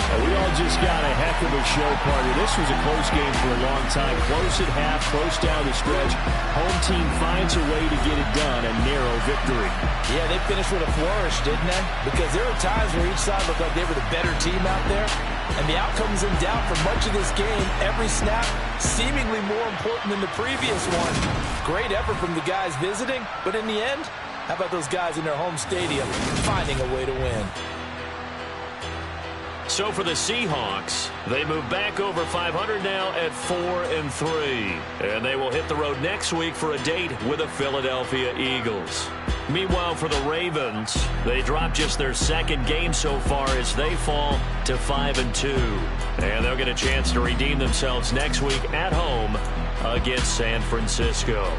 And we all just got a heck of a show, partner. This was a close game for a long time. Close at half, close down the stretch. Home team finds a way to get it done. A narrow victory. Yeah, they finished with a flourish, didn't they? Because there were times where each side looked like they were the better team out there. And the outcome's in doubt for much of this game. Every snap seemingly more important than the previous one. Great effort from the guys visiting, but in the end, how about those guys in their home stadium finding a way to win? So for the Seahawks, they move back over 500 now at 4-3. And they will hit the road next week for a date with the Philadelphia Eagles. Meanwhile, for the Ravens, they drop just their second game so far as they fall to 5-2. And they'll get a chance to redeem themselves next week at home against San Francisco.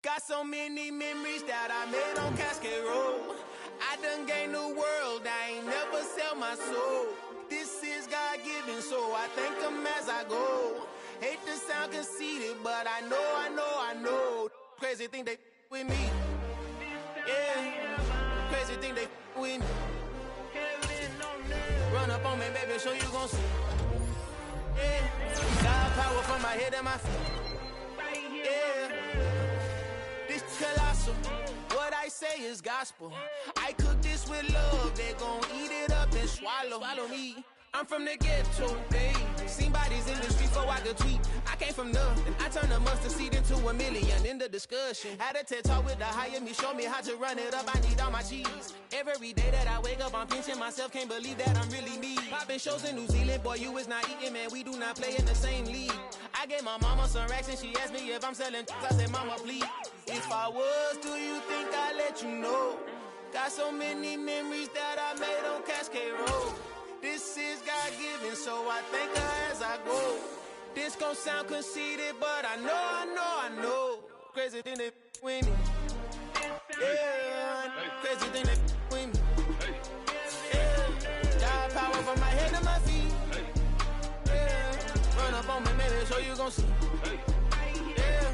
Got so many memories that I made on Cascade Road. I done gained the world, I ain't never sell my soul. This is God-given, so I thank him as I go. Hate to sound conceited, but I know. Crazy thing they with me. Yeah, crazy thing they with me. Run up on me, baby, show you gon' see. Yeah, God power from my head and my feet. Yeah. This colossal, what I say is gospel. I cook this with love, they gon' eat it up and swallow me. I'm from the ghetto, babe. Seen bodies in the streets so I could tweet. I came from nothing, I turned a mustard seed into a million. In the discussion, had a TED talk with the higher me, show me how to run it up, I need all my cheese. Every day that I wake up, I'm pinching myself, can't believe that I'm really me. Popping shows in New Zealand, boy, you is not eating, man, we do not play in the same league. I gave my mama some racks and she asked me if I'm selling, I said, mama, please. If I was, do you think I'd let you know? Got so many memories that I made on Cascade Road. This is God-given, so I thank her as I go. This gon' sound conceited, but I know. Crazy thing they with me. Yeah, crazy thing they with me. Yeah, God power from my head to my feet. Yeah, run up on me, maybe so you gon' see. Yeah.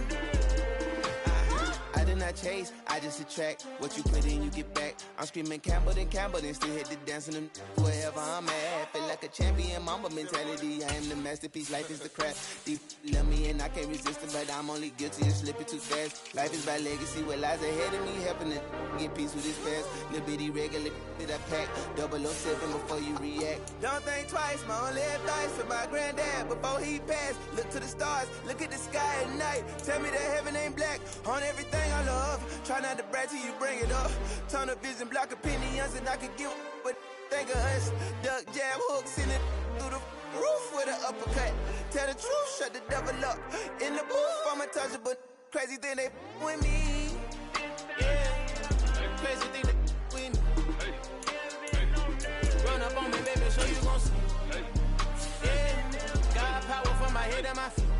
I did not chase, I just attract. What you put in, you get back. I'm screaming Campbell, then still hit the dancing them wherever I'm at. Feel like a champion, mamba mentality. I am the masterpiece, life is the crap. Deep love me and I can't resist it, but I'm only guilty of slipping too fast. Life is by legacy, what lies ahead of me, helping to get peace with this past. Little bitty regular that I pack, 007 before you react. Don't think twice, my only advice for my granddad before he passed. Look to the stars, look at the sky at night. Tell me that heaven ain't black on everything I love. Try not to brag till you bring it up. Turn of vision, block opinions, and I could give but think of us. Duck jab hooks in it through the roof with an uppercut. Tell the truth, shut the devil up. In the booth, I'm untouchable. Crazy thing they with me. Yeah, crazy thing they with me. Run up on me, baby, so you gon' see. at my feet.